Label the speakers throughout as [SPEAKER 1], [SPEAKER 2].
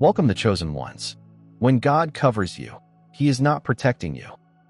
[SPEAKER 1] Welcome the chosen ones. When God covers you, He is not protecting you.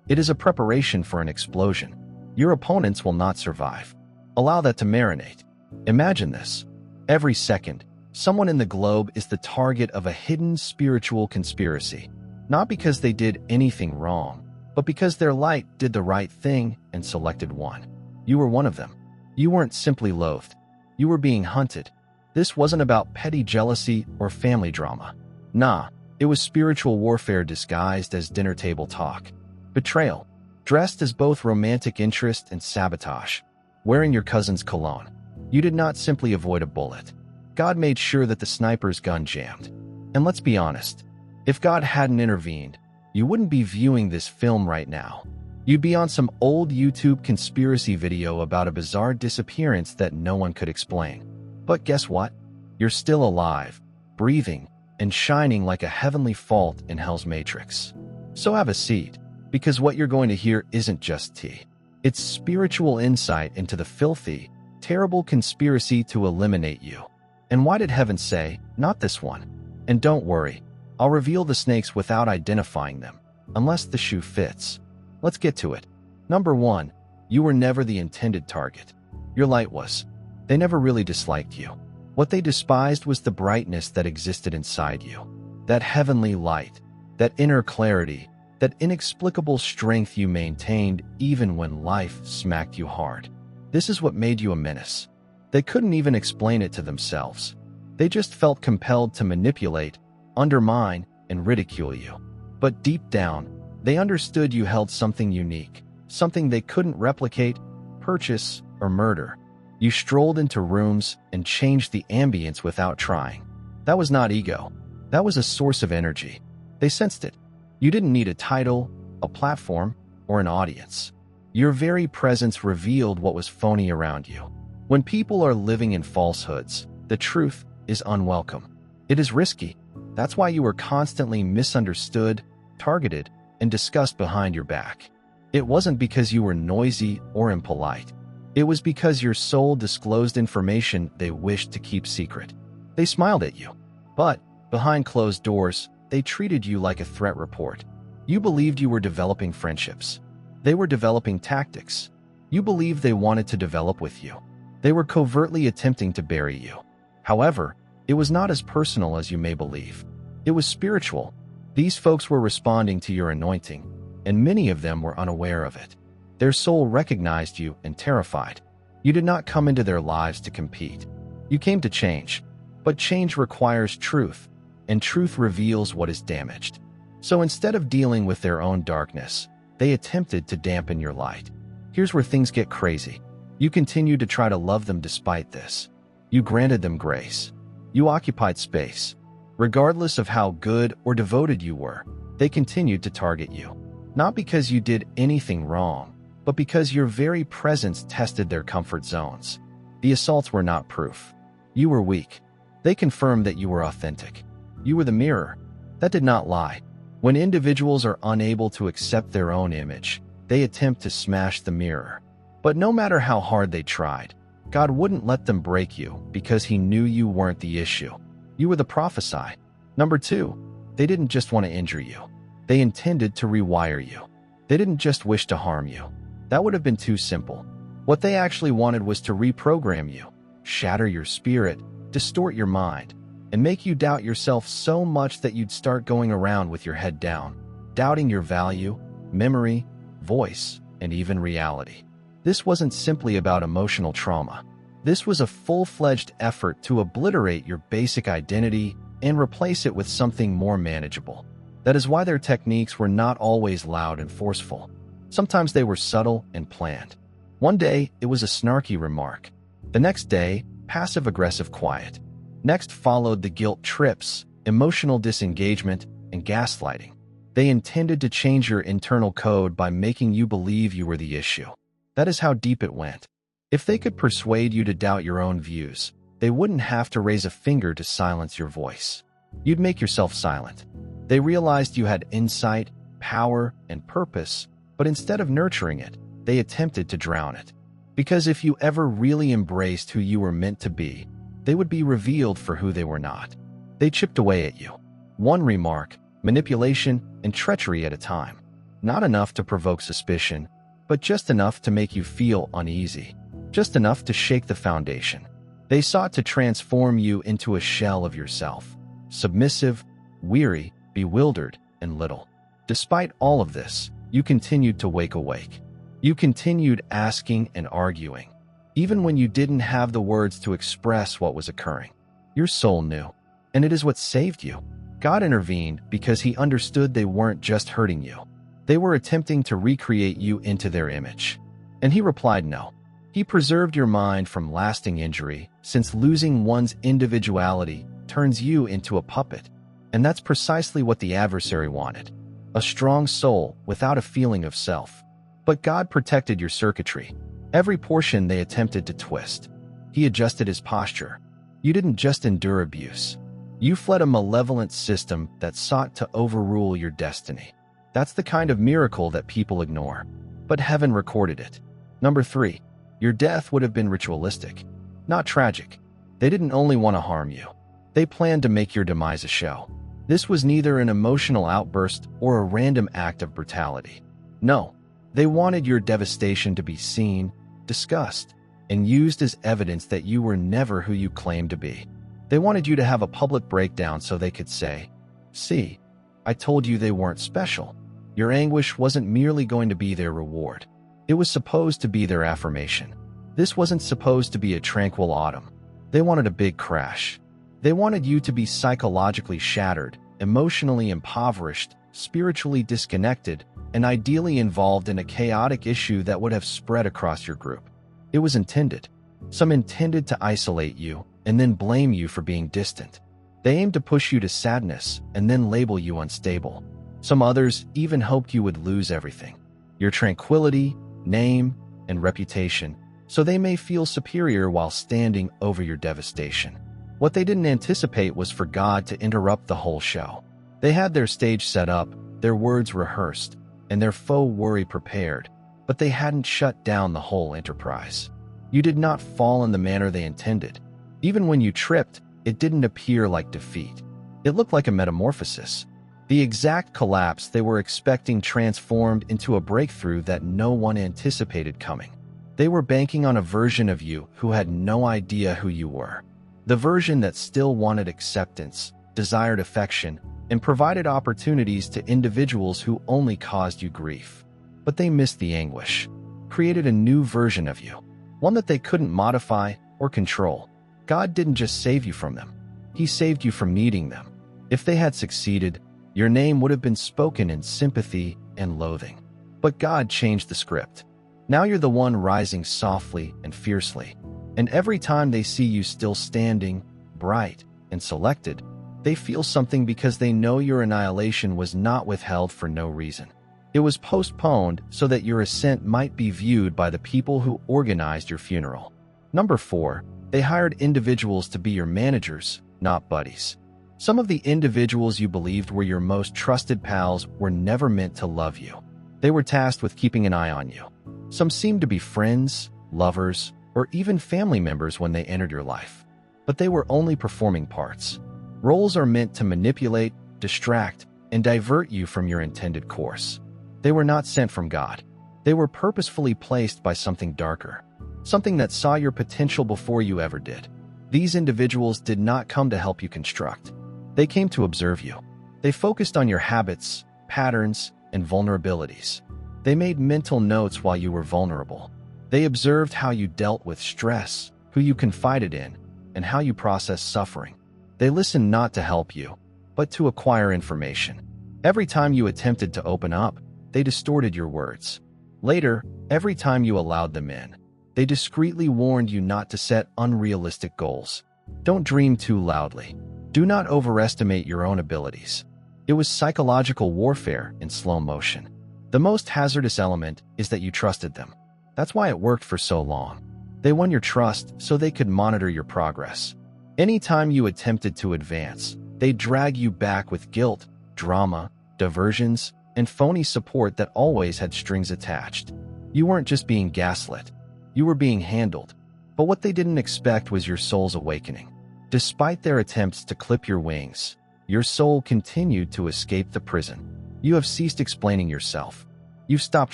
[SPEAKER 1] It is a preparation for an explosion. Your opponents will not survive. Allow that to marinate. Imagine this. Every second, someone in the globe is the target of a hidden spiritual conspiracy. Not because they did anything wrong, but because their light did the right thing and selected one. You were one of them. You weren't simply loathed. You were being hunted. This wasn't about petty jealousy or family drama. Nah, it was spiritual warfare disguised as dinner table talk. Betrayal, dressed as both romantic interest and sabotage. Wearing your cousin's cologne. You did not simply avoid a bullet. God made sure that the sniper's gun jammed. And let's be honest, if God hadn't intervened, you wouldn't be viewing this film right now. You'd be on some old YouTube conspiracy video about a bizarre disappearance that no one could explain. But guess what? You're still alive, breathing, and shining like a heavenly fault in Hell's Matrix. So have a seat, because what you're going to hear isn't just tea. It's spiritual insight into the filthy, terrible conspiracy to eliminate you. And why did heaven say, not this one? And don't worry, I'll reveal the snakes without identifying them, unless the shoe fits. Let's get to it. Number 1, you were never the intended target. Your light was. They never really disliked you. What they despised was the brightness that existed inside you. That heavenly light, that inner clarity, that inexplicable strength you maintained even when life smacked you hard. This is what made you a menace. They couldn't even explain it to themselves. They just felt compelled to manipulate, undermine, and ridicule you. But deep down, they understood you held something unique, something they couldn't replicate, purchase, or murder. You strolled into rooms and changed the ambience without trying. That was not ego. That was a source of energy. They sensed it. You didn't need a title, a platform, or an audience. Your very presence revealed what was phony around you. When people are living in falsehoods, the truth is unwelcome. It is risky. That's why you were constantly misunderstood, targeted, and discussed behind your back. It wasn't because you were noisy or impolite. It was because your soul disclosed information they wished to keep secret. They smiled at you, but behind closed doors, they treated you like a threat report. You believed you were developing friendships. They were developing tactics. You believed they wanted to develop with you. They were covertly attempting to bury you. However, it was not as personal as you may believe. It was spiritual. These folks were responding to your anointing, and many of them were unaware of it. Their soul recognized you and terrified. You did not come into their lives to compete. You came to change. But change requires truth, and truth reveals what is damaged. So instead of dealing with their own darkness, they attempted to dampen your light. Here's where things get crazy. You continued to try to love them despite this. You granted them grace. You occupied space. Regardless of how good or devoted you were, they continued to target you. Not because you did anything wrong, but because your very presence tested their comfort zones. The assaults were not proof. You were weak. They confirmed that you were authentic. You were the mirror. That did not lie. When individuals are unable to accept their own image, they attempt to smash the mirror. But no matter how hard they tried, God wouldn't let them break you because He knew you weren't the issue. You were the prophesy. Number 2, they didn't just want to injure you. They intended to rewire you. They didn't just wish to harm you. That would have been too simple. What they actually wanted was to reprogram you, shatter your spirit, distort your mind, and make you doubt yourself so much that you'd start going around with your head down, doubting your value, memory, voice, and even reality. This wasn't simply about emotional trauma. This was a full-fledged effort to obliterate your basic identity and replace it with something more manageable. That is why their techniques were not always loud and forceful. Sometimes they were subtle and planned. One day, it was a snarky remark. The next day, passive-aggressive quiet. Next followed the guilt trips, emotional disengagement, and gaslighting. They intended to change your internal code by making you believe you were the issue. That is how deep it went. If they could persuade you to doubt your own views, they wouldn't have to raise a finger to silence your voice. You'd make yourself silent. They realized you had insight, power, and purpose, but instead of nurturing it, they attempted to drown it. Because if you ever really embraced who you were meant to be, they would be revealed for who they were not. They chipped away at you. One remark, manipulation, and treachery at a time. Not enough to provoke suspicion, but just enough to make you feel uneasy. Just enough to shake the foundation. They sought to transform you into a shell of yourself. Submissive, weary, bewildered, and little. Despite all of this, you continued to wake awake. You continued asking and arguing, even when you didn't have the words to express what was occurring. Your soul knew, and it is what saved you. God intervened because he understood they weren't just hurting you. They were attempting to recreate you into their image. And he replied no. He preserved your mind from lasting injury, since losing one's individuality turns you into a puppet. And that's precisely what the adversary wanted. A strong soul without a feeling of self. But God protected your circuitry. Every portion they attempted to twist. He adjusted his posture. You didn't just endure abuse. You fled a malevolent system that sought to overrule your destiny. That's the kind of miracle that people ignore. But heaven recorded it. Number 3. Your death would have been ritualistic, not tragic. They didn't only want to harm you. They planned to make your demise a show. This was neither an emotional outburst or a random act of brutality. No, they wanted your devastation to be seen, discussed, and used as evidence that you were never who you claimed to be. They wanted you to have a public breakdown so they could say, "See, I told you they weren't special." Your anguish wasn't merely going to be their reward. It was supposed to be their affirmation. This wasn't supposed to be a tranquil autumn. They wanted a big crash. They wanted you to be psychologically shattered, emotionally impoverished, spiritually disconnected, and ideally involved in a chaotic issue that would have spread across your group. It was intended. Some intended to isolate you and then blame you for being distant. They aimed to push you to sadness and then label you unstable. Some others even hoped you would lose everything. Your tranquility, name, and reputation, so they may feel superior while standing over your devastation. What they didn't anticipate was for God to interrupt the whole show. They had their stage set up, their words rehearsed, and their faux worry prepared, but they hadn't shut down the whole enterprise. You did not fall in the manner they intended. Even when you tripped, it didn't appear like defeat. It looked like a metamorphosis. The exact collapse they were expecting transformed into a breakthrough that no one anticipated coming. They were banking on a version of you who had no idea who you were. The version that still wanted acceptance, desired affection, and provided opportunities to individuals who only caused you grief. But they missed the anguish, created a new version of you, one that they couldn't modify or control. God didn't just save you from them. He saved you from needing them. If they had succeeded, your name would have been spoken in sympathy and loathing. But God changed the script. Now you're the one rising softly and fiercely. And every time they see you still standing, bright, and selected, they feel something because they know your annihilation was not withheld for no reason. It was postponed so that your ascent might be viewed by the people who organized your funeral. Number 4, they hired individuals to be your managers, not buddies. Some of the individuals you believed were your most trusted pals were never meant to love you. They were tasked with keeping an eye on you. Some seemed to be friends, lovers, or even family members when they entered your life. But they were only performing parts. Roles are meant to manipulate, distract, and divert you from your intended course. They were not sent from God. They were purposefully placed by something darker, something that saw your potential before you ever did. These individuals did not come to help you construct. They came to observe you. They focused on your habits, patterns, and vulnerabilities. They made mental notes while you were vulnerable. They observed how you dealt with stress, who you confided in, and how you processed suffering. They listened not to help you, but to acquire information. Every time you attempted to open up, they distorted your words. Later, every time you allowed them in, they discreetly warned you not to set unrealistic goals. Don't dream too loudly. Do not overestimate your own abilities. It was psychological warfare in slow motion. The most hazardous element is that you trusted them. That's why it worked for so long. They won your trust so they could monitor your progress. Anytime you attempted to advance, they drag you back with guilt, drama, diversions, and phony support that always had strings attached. You weren't just being gaslit. You were being handled. But what they didn't expect was your soul's awakening. Despite their attempts to clip your wings, Your soul continued to escape the prison. You have ceased explaining yourself. You've stopped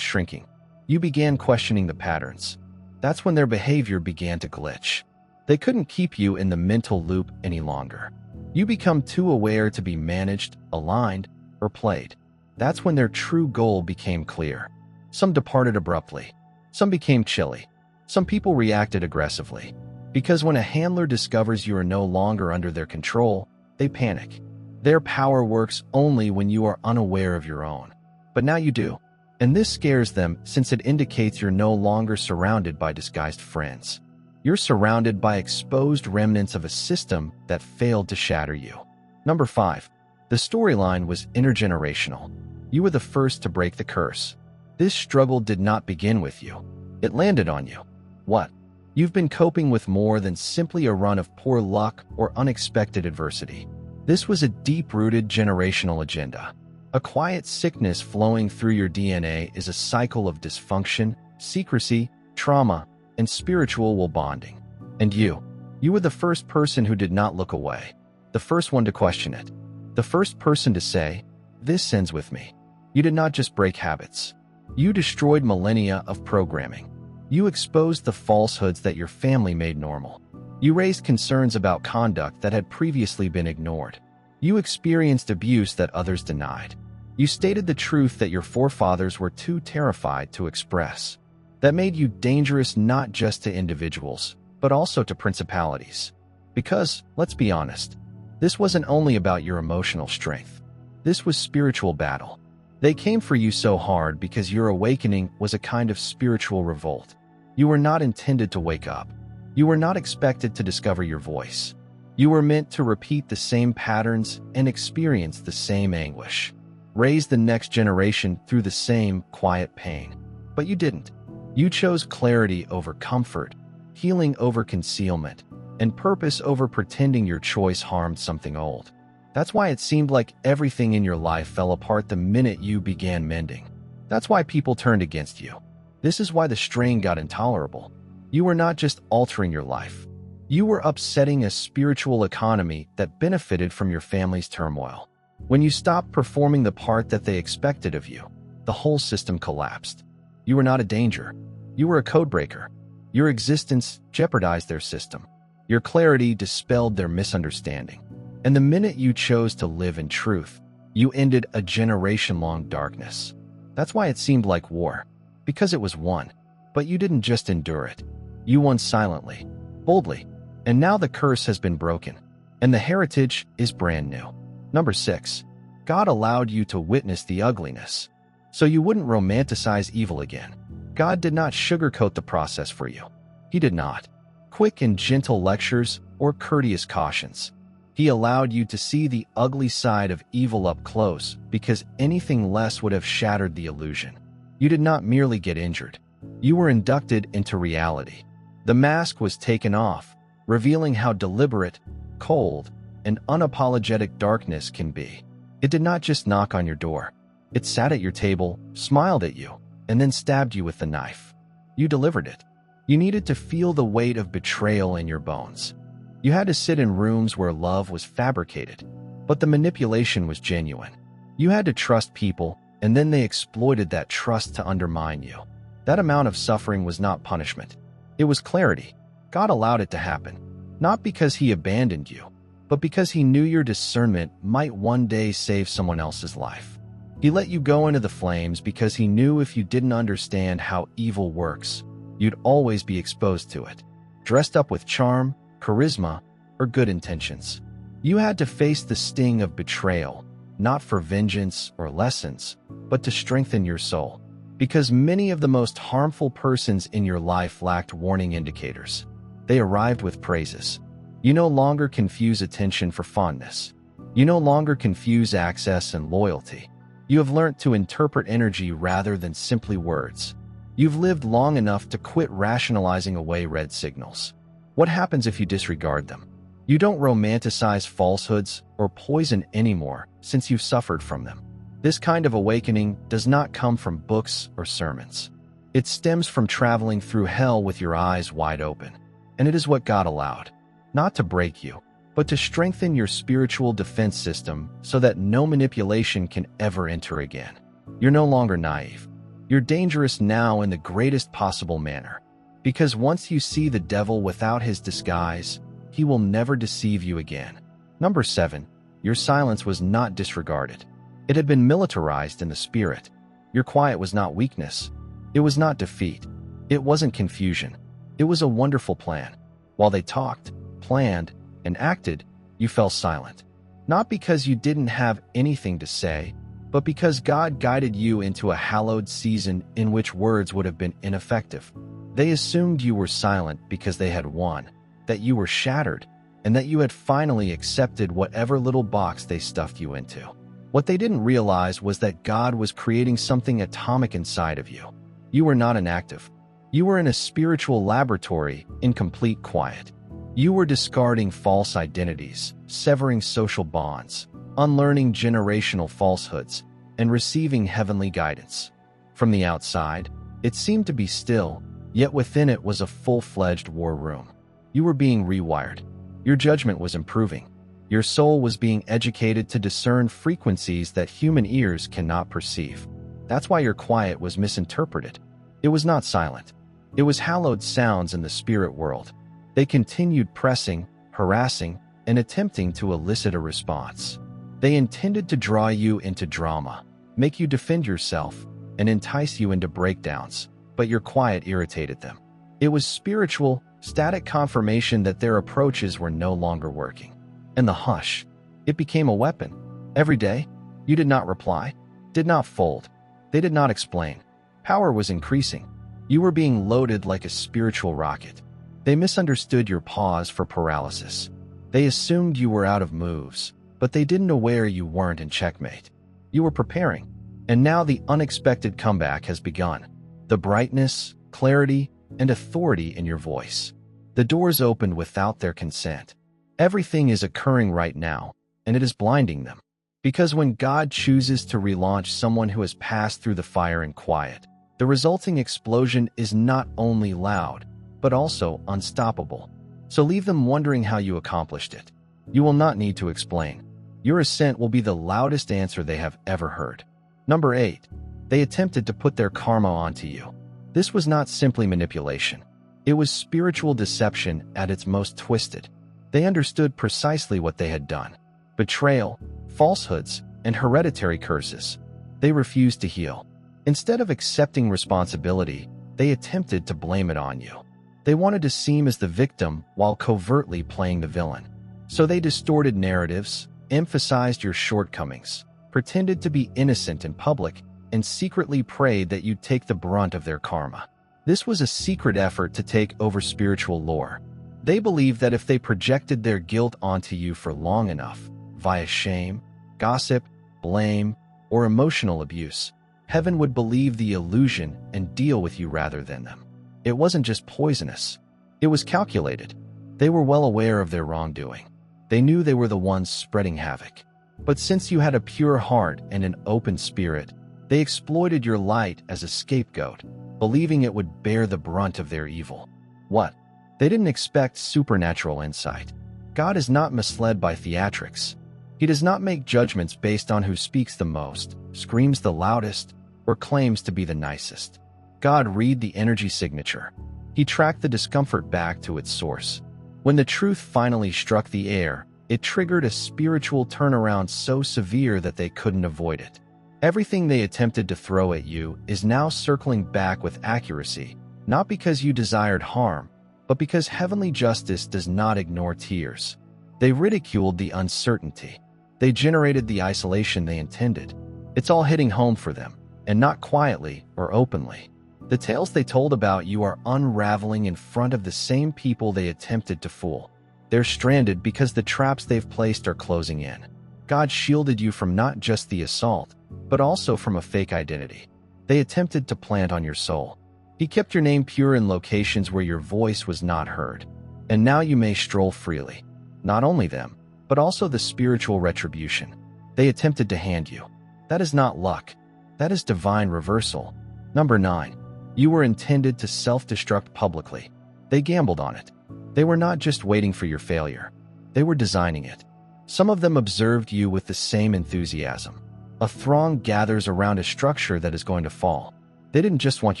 [SPEAKER 1] shrinking. You began questioning the patterns. That's when their behavior began to glitch. They couldn't keep you in the mental loop any longer. You become too aware to be managed, aligned, or played. That's when their true goal became clear. Some departed abruptly. Some became chilly. Some people reacted aggressively. Because when a handler discovers you are no longer under their control, they panic. Their power works only when you are unaware of your own. But now you do. And this scares them since it indicates you're no longer surrounded by disguised friends. You're surrounded by exposed remnants of a system that failed to shatter you. Number 5. The storyline was intergenerational. You were the first to break the curse. This struggle did not begin with you. It landed on you. What? You've been coping with more than simply a run of poor luck or unexpected adversity. This was a deep-rooted generational agenda. A quiet sickness flowing through your DNA is a cycle of dysfunction, secrecy, trauma, and spiritual will bonding. And you were the first person who did not look away. The first one to question it. The first person to say, "This ends with me." You did not just break habits. You destroyed millennia of programming. You exposed the falsehoods that your family made normal. You raised concerns about conduct that had previously been ignored. You experienced abuse that others denied. You stated the truth that your forefathers were too terrified to express. That made you dangerous not just to individuals, but also to principalities. Because, let's be honest, this wasn't only about your emotional strength. This was spiritual battle. They came for you so hard because your awakening was a kind of spiritual revolt. You were not intended to wake up. You were not expected to discover your voice. You were meant to repeat the same patterns and experience the same anguish. Raise the next generation through the same quiet pain. But you didn't. You chose clarity over comfort, healing over concealment, and purpose over pretending your choice harmed something old. That's why it seemed like everything in your life fell apart the minute you began mending. That's why people turned against you. This is why the strain got intolerable. You were not just altering your life. You were upsetting a spiritual economy that benefited from your family's turmoil. When you stopped performing the part that they expected of you, the whole system collapsed. You were not a danger. You were a codebreaker. Your existence jeopardized their system. Your clarity dispelled their misunderstanding. And the minute you chose to live in truth, you ended a generation-long darkness. That's why it seemed like war. Because it was won. But you didn't just endure it. You won silently, boldly. And now the curse has been broken. And the heritage is brand new. Number 6. God allowed you to witness the ugliness, so you wouldn't romanticize evil again. God did not sugarcoat the process for you. He did not. Quick and gentle lectures or courteous cautions. He allowed you to see the ugly side of evil up close because anything less would have shattered the illusion. You did not merely get injured. You were inducted into reality. The mask was taken off, revealing how deliberate, cold, and unapologetic darkness can be. It did not just knock on your door. It sat at your table, smiled at you, and then stabbed you with the knife. You delivered it. You needed to feel the weight of betrayal in your bones. You had to sit in rooms where love was fabricated, but the manipulation was genuine. You had to trust people, and then they exploited that trust to undermine you. That amount of suffering was not punishment. It was clarity. God allowed it to happen, not because He abandoned you, but because He knew your discernment might one day save someone else's life. He let you go into the flames because He knew if you didn't understand how evil works, you'd always be exposed to it, dressed up with charm, charisma, or good intentions. You had to face the sting of betrayal, not for vengeance or lessons, but to strengthen your soul. Because many of the most harmful persons in your life lacked warning indicators. They arrived with praises. You no longer confuse attention for fondness. You no longer confuse access and loyalty. You have learned to interpret energy rather than simply words. You've lived long enough to quit rationalizing away red signals. What happens if you disregard them? You don't romanticize falsehoods or poison anymore since you've suffered from them. This kind of awakening does not come from books or sermons. It stems from traveling through hell with your eyes wide open. And it is what God allowed. Not to break you, but to strengthen your spiritual defense system so that no manipulation can ever enter again. You're no longer naive. You're dangerous now in the greatest possible manner. Because once you see the devil without his disguise, he will never deceive you again. Number 7. Your silence was not disregarded. It had been militarized in the spirit. Your quiet was not weakness. It was not defeat. It wasn't confusion. It was a wonderful plan. While they talked, planned, and acted, you fell silent. Not because you didn't have anything to say, but because God guided you into a hallowed season in which words would have been ineffective. They assumed you were silent because they had won, that you were shattered, and that you had finally accepted whatever little box they stuffed you into. What they didn't realize was that God was creating something atomic inside of you. You were not inactive. You were in a spiritual laboratory in complete quiet. You were discarding false identities, severing social bonds, unlearning generational falsehoods, and receiving heavenly guidance. From the outside, it seemed to be still, yet within it was a full-fledged war room. You were being rewired. Your judgment was improving. Your soul was being educated to discern frequencies that human ears cannot perceive. That's why your quiet was misinterpreted. It was not silent. It was hallowed sounds in the spirit world. They continued pressing, harassing, and attempting to elicit a response. They intended to draw you into drama, make you defend yourself, and entice you into breakdowns, but your quiet irritated them. It was spiritual, static confirmation that their approaches were no longer working. And the hush, it became a weapon. Every day, you did not reply, did not fold. They did not explain. Power was increasing. You were being loaded like a spiritual rocket. They misunderstood your pause for paralysis. They assumed you were out of moves, but they didn't aware you weren't in checkmate. You were preparing, and now the unexpected comeback has begun. The brightness, clarity, and authority in your voice. The doors opened without their consent. Everything is occurring right now, and it is blinding them. Because when God chooses to relaunch someone who has passed through the fire in quiet, the resulting explosion is not only loud, but also unstoppable. So leave them wondering how you accomplished it. You will not need to explain. Your assent will be the loudest answer they have ever heard. Number 8. They attempted to put their karma onto you. This was not simply manipulation. It was spiritual deception at its most twisted. They understood precisely what they had done. Betrayal, falsehoods, and hereditary curses. They refused to heal. Instead of accepting responsibility, they attempted to blame it on you. They wanted to seem as the victim while covertly playing the villain. So they distorted narratives, emphasized your shortcomings, pretended to be innocent in public, and secretly prayed that you'd take the brunt of their karma. This was a secret effort to take over spiritual lore. They believed that if they projected their guilt onto you for long enough, via shame, gossip, blame, or emotional abuse, heaven would believe the illusion and deal with you rather than them. It wasn't just poisonous. It was calculated. They were well aware of their wrongdoing. They knew they were the ones spreading havoc. But since you had a pure heart and an open spirit, they exploited your light as a scapegoat, believing it would bear the brunt of their evil. What? They didn't expect supernatural insight. God is not misled by theatrics. He does not make judgments based on who speaks the most, screams the loudest, or claims to be the nicest. God read the energy signature. He tracked the discomfort back to its source. When the truth finally struck the air, it triggered a spiritual turnaround so severe that they couldn't avoid it. Everything they attempted to throw at you is now circling back with accuracy, not because you desired harm, but because heavenly justice does not ignore tears. They ridiculed the uncertainty. They generated the isolation they intended. It's all hitting home for them, and not quietly or openly. The tales they told about you are unraveling in front of the same people they attempted to fool. They're stranded because the traps they've placed are closing in. God shielded you from not just the assault, but also from a fake identity. They attempted to plant on your soul. He kept your name pure in locations where your voice was not heard. And now you may stroll freely. Not only them, but also the spiritual retribution they attempted to hand you. That is not luck. That is divine reversal. Number 9. You were intended to self-destruct publicly. They gambled on it. They were not just waiting for your failure. They were designing it. Some of them observed you with the same enthusiasm. A throng gathers around a structure that is going to fall. They didn't just want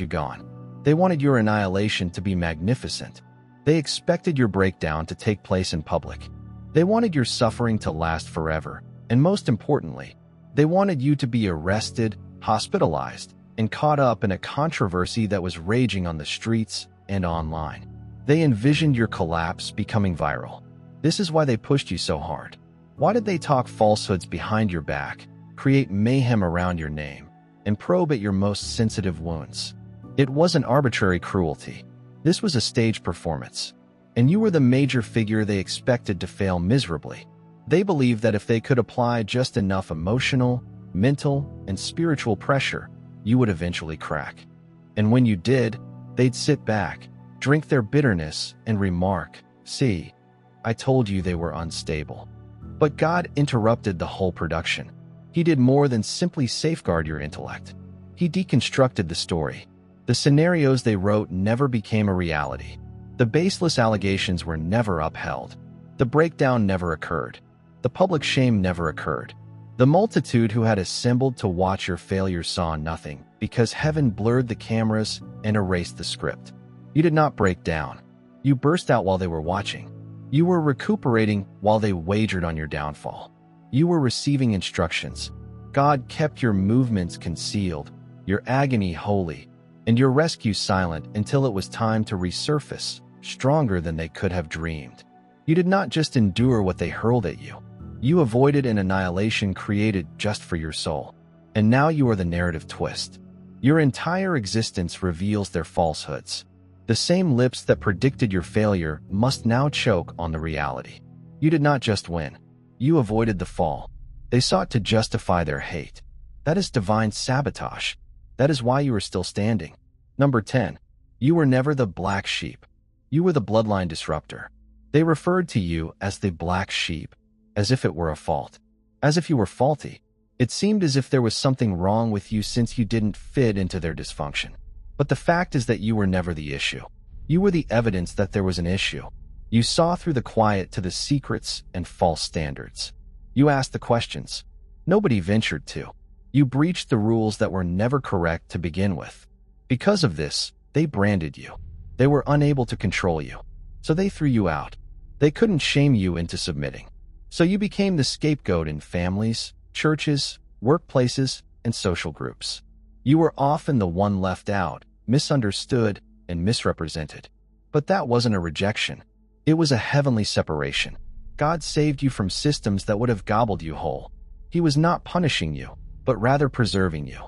[SPEAKER 1] you gone. They wanted your annihilation to be magnificent. They expected your breakdown to take place in public. They wanted your suffering to last forever. And most importantly, they wanted you to be arrested, hospitalized, and caught up in a controversy that was raging on the streets and online. They envisioned your collapse becoming viral. This is why they pushed you so hard. Why did they talk falsehoods behind your back, create mayhem around your name, and probe at your most sensitive wounds? It wasn't arbitrary cruelty. This was a stage performance. And you were the major figure they expected to fail miserably. They believed that if they could apply just enough emotional, mental, and spiritual pressure, you would eventually crack. And when you did, they'd sit back, drink their bitterness, and remark, "See, I told you they were unstable." But God interrupted the whole production. He did more than simply safeguard your intellect. He deconstructed the story. The scenarios they wrote never became a reality. The baseless allegations were never upheld. The breakdown never occurred. The public shame never occurred. The multitude who had assembled to watch your failure saw nothing, because heaven blurred the cameras and erased the script. You did not break down. You burst out while they were watching. You were recuperating while they wagered on your downfall. You were receiving instructions. God kept your movements concealed, your agony holy, and your rescue silent until it was time to resurface, stronger than they could have dreamed. You did not just endure what they hurled at you. You avoided an annihilation created just for your soul. And now you are the narrative twist. Your entire existence reveals their falsehoods. The same lips that predicted your failure must now choke on the reality. You did not just win. You avoided the fall. They sought to justify their hate. That is divine sabotage. That is why you are still standing. Number 10. You were never the black sheep. You were the bloodline disruptor. They referred to you as the black sheep, as if it were a fault, as if you were faulty. It seemed as if there was something wrong with you since you didn't fit into their dysfunction. But the fact is that you were never the issue. You were the evidence that there was an issue. You saw through the quiet to the secrets and false standards. You asked the questions nobody ventured to. You breached the rules that were never correct to begin with. Because of this, they branded you. They were unable to control you. So they threw you out. They couldn't shame you into submitting. So you became the scapegoat in families, churches, workplaces, and social groups. You were often the one left out, misunderstood, and misrepresented. But that wasn't a rejection. It was a heavenly separation. God saved you from systems that would have gobbled you whole. He was not punishing you, but rather preserving you.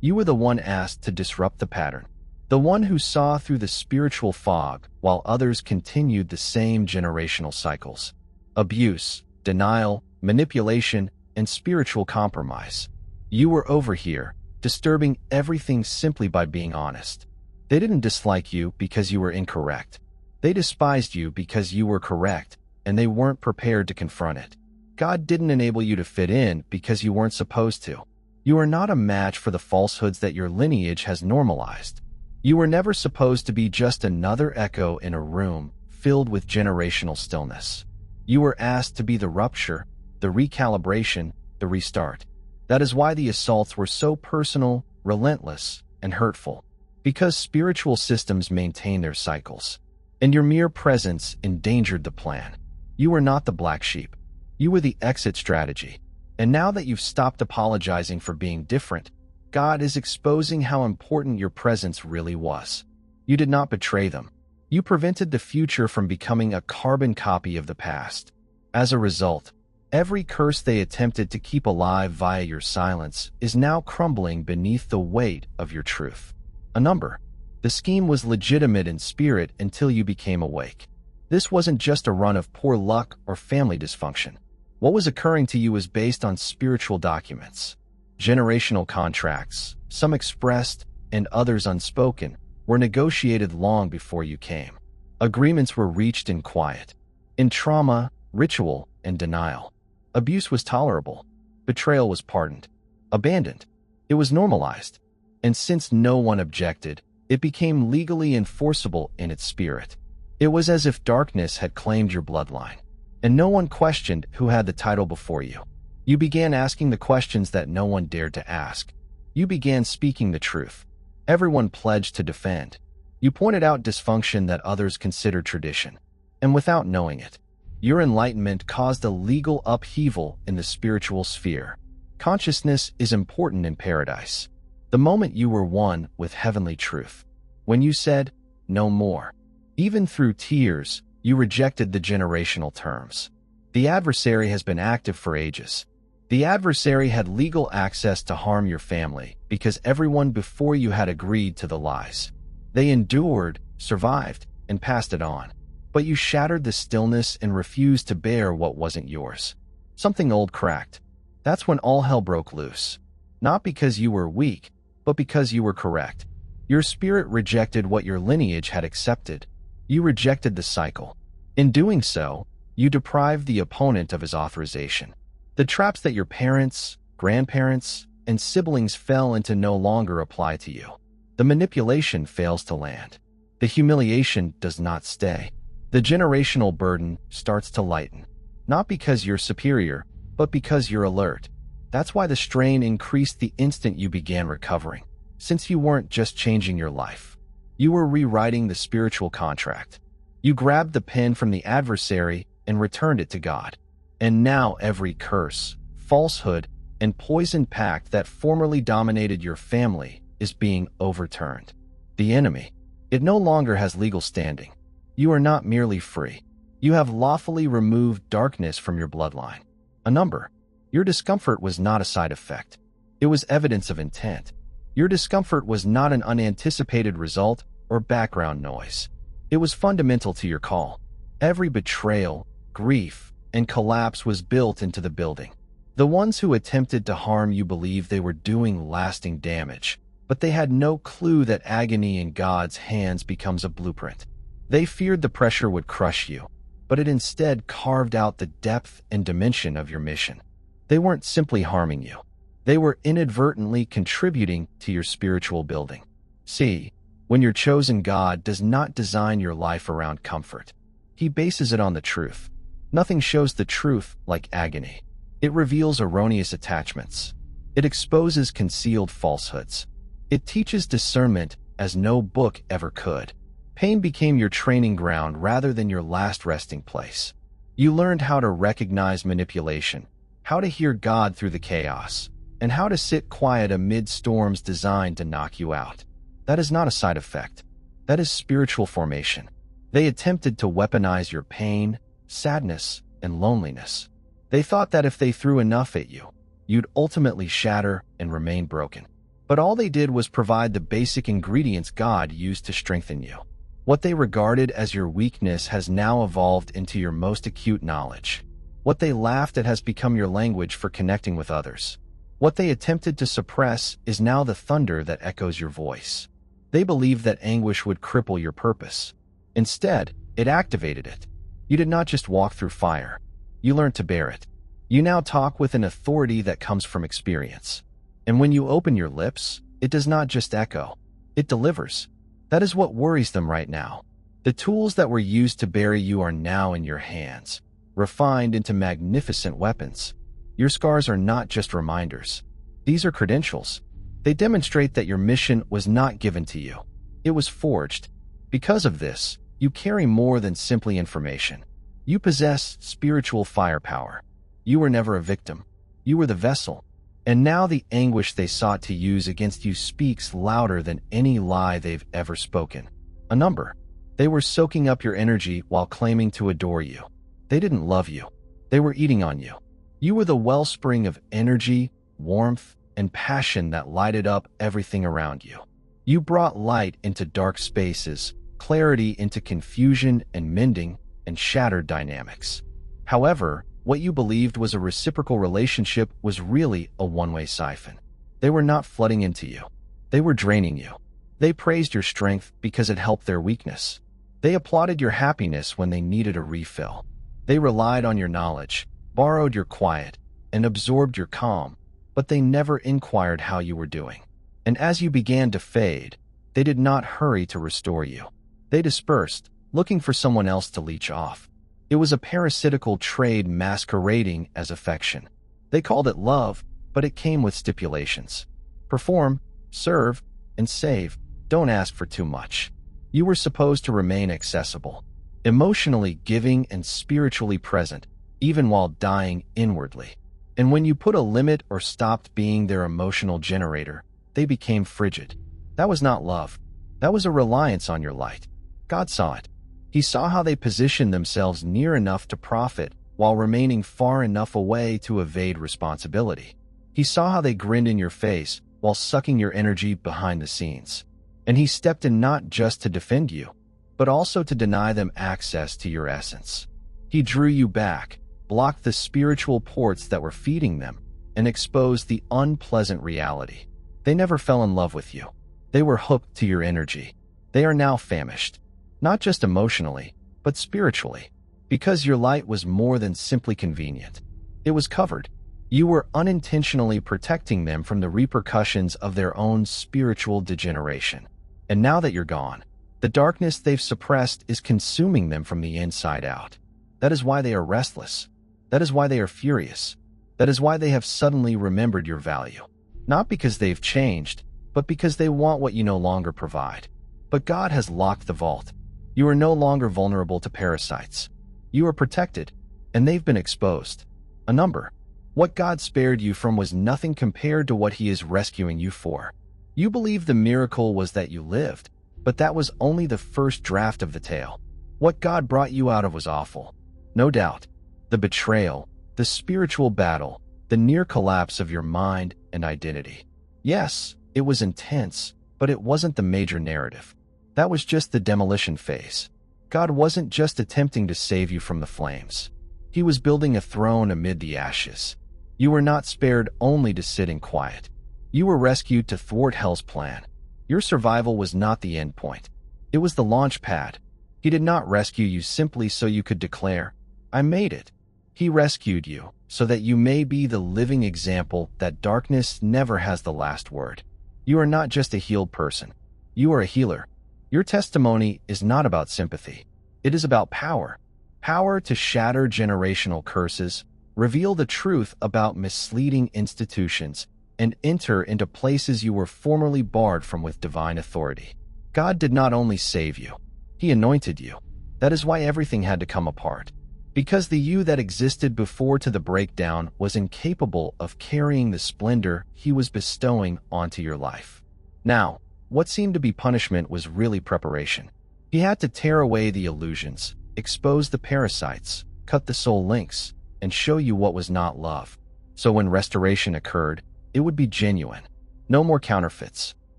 [SPEAKER 1] You were the one asked to disrupt the pattern. The one who saw through the spiritual fog while others continued the same generational cycles. Abuse, denial, manipulation, and spiritual compromise. You were over here, disturbing everything simply by being honest. They didn't dislike you because you were incorrect. They despised you because you were correct, and they weren't prepared to confront it. God didn't enable you to fit in because you weren't supposed to. You are not a match for the falsehoods that your lineage has normalized. You were never supposed to be just another echo in a room filled with generational stillness. You were asked to be the rupture, the recalibration, the restart. That is why the assaults were so personal, relentless, and hurtful. Because spiritual systems maintain their cycles. And your mere presence endangered the plan. You were not the black sheep. You were the exit strategy. And now that you've stopped apologizing for being different, God is exposing how important your presence really was. You did not betray them. You prevented the future from becoming a carbon copy of the past. As a result, every curse they attempted to keep alive via your silence is now crumbling beneath the weight of your truth. A number. The scheme was legitimate in spirit until you became awake. This wasn't just a run of poor luck or family dysfunction. What was occurring to you was based on spiritual documents. Generational contracts, some expressed and others unspoken, were negotiated long before you came. Agreements were reached in quiet, in trauma, ritual, and denial. Abuse was tolerable. Betrayal was pardoned. Abandoned. It was normalized. And since no one objected, it became legally enforceable in its spirit. It was as if darkness had claimed your bloodline. and no one questioned who had the title before you. You began asking the questions that no one dared to ask. You began speaking the truth. Everyone pledged to defend. You pointed out dysfunction that others considered tradition. And without knowing it, your enlightenment caused a legal upheaval in the spiritual sphere. Consciousness is important in paradise. The moment you were one with heavenly truth. When you said, "No more." Even through tears, you rejected the generational terms. The adversary has been active for ages. The adversary had legal access to harm your family because everyone before you had agreed to the lies. They endured, survived, and passed it on. But you shattered the stillness and refused to bear what wasn't yours. Something old cracked. That's when all hell broke loose. Not because you were weak, but because you were correct. Your spirit rejected what your lineage had accepted. You rejected the cycle. In doing so, you deprived the opponent of his authorization. The traps that your parents, grandparents, and siblings fell into no longer apply to you. The manipulation fails to land. The humiliation does not stay. The generational burden starts to lighten. Not because you're superior, but because you're alert. That's why the strain increased the instant you began recovering. Since you weren't just changing your life, you were rewriting the spiritual contract. You grabbed the pen from the adversary and returned it to God. And now every curse, falsehood, and poison pact that formerly dominated your family is being overturned. The enemy, it no longer has legal standing. You are not merely free. You have lawfully removed darkness from your bloodline. A number. Your discomfort was not a side effect. It was evidence of intent. Your discomfort was not an unanticipated result or background noise. It was fundamental to your call. Every betrayal, grief, and collapse was built into the building. The ones who attempted to harm you believed they were doing lasting damage, but they had no clue that agony in God's hands becomes a blueprint. They feared the pressure would crush you, but it instead carved out the depth and dimension of your mission. They weren't simply harming you. They were inadvertently contributing to your spiritual building. See, when your chosen God does not design your life around comfort, He bases it on the truth. Nothing shows the truth like agony. It reveals erroneous attachments. It exposes concealed falsehoods. It teaches discernment as no book ever could. Pain became your training ground rather than your last resting place. You learned how to recognize manipulation, how to hear God through the chaos, and how to sit quiet amid storms designed to knock you out. That is not a side effect. That is spiritual formation. They attempted to weaponize your pain, sadness, and loneliness. They thought that if they threw enough at you, you'd ultimately shatter and remain broken. But all they did was provide the basic ingredients God used to strengthen you. What they regarded as your weakness has now evolved into your most acute knowledge. What they laughed at has become your language for connecting with others. What they attempted to suppress is now the thunder that echoes your voice. They believed that anguish would cripple your purpose. Instead, it activated it. You did not just walk through fire. You learned to bear it. You now talk with an authority that comes from experience. And when you open your lips, it does not just echo. It delivers. That is what worries them right now. The tools that were used to bury you are now in your hands, refined into magnificent weapons. Your scars are not just reminders. These are credentials. They demonstrate that your mission was not given to you. It was forged. Because of this, you carry more than simply information. You possess spiritual firepower. You were never a victim. You were the vessel. And now the anguish they sought to use against you speaks louder than any lie they've ever spoken. A number. They were soaking up your energy while claiming to adore you. They didn't love you. They were eating on you. You were the wellspring of energy, warmth, and passion that lighted up everything around you. You brought light into dark spaces, clarity into confusion and mending, and shattered dynamics. However, what you believed was a reciprocal relationship was really a one-way siphon. They were not flooding into you. They were draining you. They praised your strength because it helped their weakness. They applauded your happiness when they needed a refill. They relied on your knowledge, borrowed your quiet, and absorbed your calm, but they never inquired how you were doing. And as you began to fade, they did not hurry to restore you. They dispersed, looking for someone else to leech off. It was a parasitical trade masquerading as affection. They called it love, but it came with stipulations. Perform, serve, and save. Don't ask for too much. You were supposed to remain accessible, emotionally giving and spiritually present, even while dying inwardly. And when you put a limit or stopped being their emotional generator, they became frigid. That was not love. That was a reliance on your light. God saw it. He saw how they positioned themselves near enough to profit while remaining far enough away to evade responsibility. He saw how they grinned in your face while sucking your energy behind the scenes. And he stepped in not just to defend you, but also to deny them access to your essence. He drew you back, blocked the spiritual ports that were feeding them, and exposed the unpleasant reality. They never fell in love with you. They were hooked to your energy. They are now famished, not just emotionally, but spiritually, because your light was more than simply convenient. It was covered. You were unintentionally protecting them from the repercussions of their own spiritual degeneration. And now that you're gone, the darkness they've suppressed is consuming them from the inside out. That is why they are restless. That is why they are furious. That is why they have suddenly remembered your value. Not because they've changed, but because they want what you no longer provide. But God has locked the vault. You are no longer vulnerable to parasites. You are protected, and they've been exposed. A number. What God spared you from was nothing compared to what He is rescuing you for. You believe the miracle was that you lived, but that was only the first draft of the tale. What God brought you out of was awful. No doubt. The betrayal, the spiritual battle, the near collapse of your mind and identity. Yes, it was intense, but it wasn't the major narrative. That was just the demolition phase. God wasn't just attempting to save you from the flames. He was building a throne amid the ashes. You were not spared only to sit in quiet. You were rescued to thwart hell's plan. Your survival was not the end point. It was the launch pad. He did not rescue you simply so you could declare, "I made it." He rescued you so that you may be the living example that darkness never has the last word. You are not just a healed person. You are a healer. Your testimony is not about sympathy. It is about power. Power to shatter generational curses, reveal the truth about misleading institutions, and enter into places you were formerly barred from with divine authority. God did not only save you, He anointed you. That is why everything had to come apart. Because the you that existed before to the breakdown was incapable of carrying the splendor He was bestowing onto your life. Now, what seemed to be punishment was really preparation. He had to tear away the illusions, expose the parasites, cut the soul links, and show you what was not love. So when restoration occurred, it would be genuine. No more counterfeits.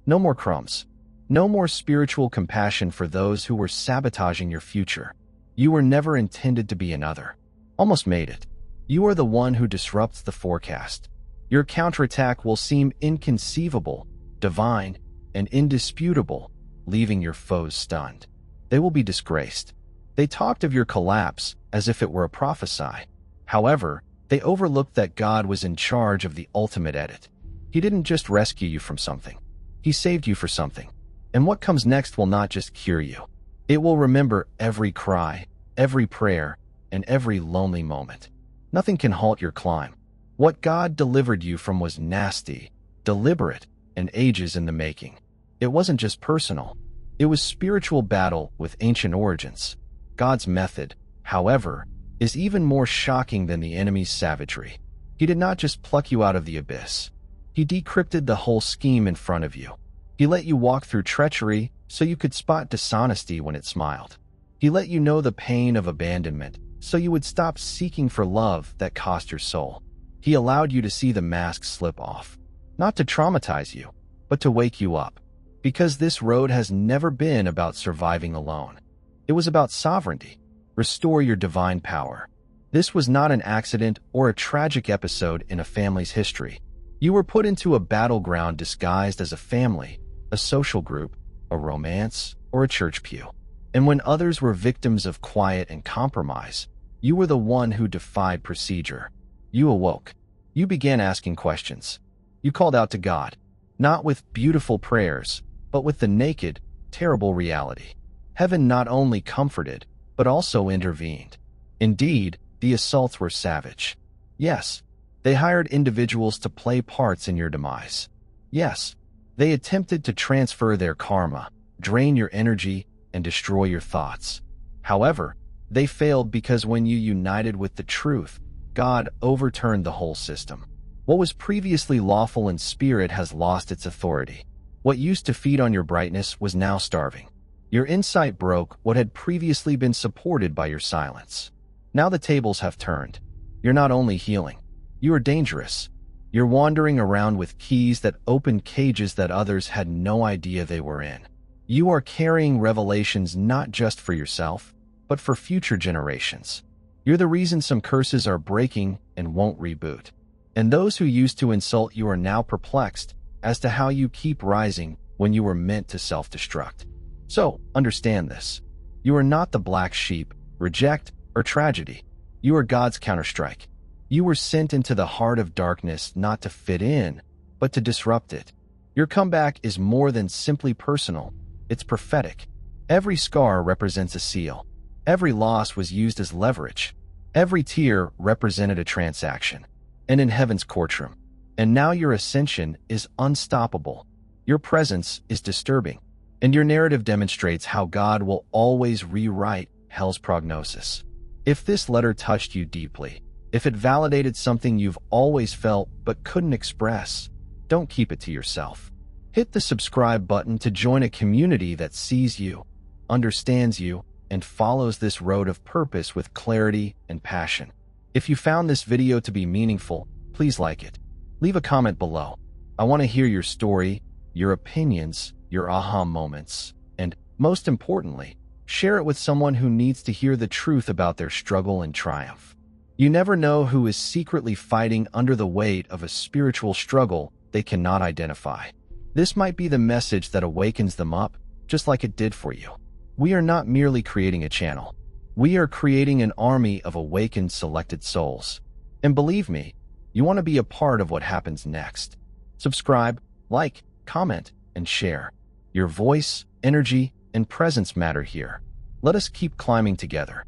[SPEAKER 1] No more crumbs. No more spiritual compassion for those who were sabotaging your future. You were never intended to be another. Almost made it. You are the one who disrupts the forecast. Your counterattack will seem inconceivable, divine, and indisputable, leaving your foes stunned. They will be disgraced. They talked of your collapse as if it were a prophecy. However, they overlooked that God was in charge of the ultimate edit. He didn't just rescue you from something. He saved you for something. And what comes next will not just cure you. It will remember every cry, every prayer, and every lonely moment. Nothing can halt your climb. What God delivered you from was nasty, deliberate, and ages in the making. It wasn't just personal. It was spiritual battle with ancient origins. God's method, however, is even more shocking than the enemy's savagery. He did not just pluck you out of the abyss. He decrypted the whole scheme in front of you. He let you walk through treachery so you could spot dishonesty when it smiled. He let you know the pain of abandonment so you would stop seeking for love that cost your soul. He allowed you to see the mask slip off, not to traumatize you, but to wake you up. Because this road has never been about surviving alone. It was about sovereignty. Restore your divine power. This was not an accident or a tragic episode in a family's history. You were put into a battleground disguised as a family, a social group, a romance, or a church pew. And when others were victims of quiet and compromise, you were the one who defied procedure. You awoke. You began asking questions. You called out to God, not with beautiful prayers, but with the naked, terrible reality. Heaven not only comforted, but also intervened. Indeed, the assaults were savage. Yes, they hired individuals to play parts in your demise. Yes, they attempted to transfer their karma, drain your energy, and destroy your thoughts. However, they failed because when you united with the truth, God overturned the whole system. What was previously lawful in spirit has lost its authority. What used to feed on your brightness was now starving. Your insight broke what had previously been supported by your silence. Now the tables have turned. You're not only healing, you are dangerous. You're wandering around with keys that open cages that others had no idea they were in. You are carrying revelations not just for yourself, but for future generations. You're the reason some curses are breaking and won't reboot. And those who used to insult you are now perplexed as to how you keep rising when you were meant to self-destruct. So, understand this. You are not the black sheep, reject, or tragedy. You are God's counterstrike. You were sent into the heart of darkness not to fit in, but to disrupt it. Your comeback is more than simply personal. It's prophetic. Every scar represents a seal. Every loss was used as leverage. Every tear represented a transaction. And in heaven's courtroom. And now your ascension is unstoppable. Your presence is disturbing. And your narrative demonstrates how God will always rewrite hell's prognosis. If this letter touched you deeply, if it validated something you've always felt but couldn't express, don't keep it to yourself. Hit the subscribe button to join a community that sees you, understands you, and follows this road of purpose with clarity and passion. If you found this video to be meaningful, please like it. Leave a comment below. I want to hear your story, your opinions, your aha moments, and, most importantly, share it with someone who needs to hear the truth about their struggle and triumph. You never know who is secretly fighting under the weight of a spiritual struggle they cannot identify. This might be the message that awakens them up, just like it did for you. We are not merely creating a channel. We are creating an army of awakened selected souls. And believe me, you want to be a part of what happens next. Subscribe, like, comment, and share. Your voice, energy, and presence matter here. Let us keep climbing together.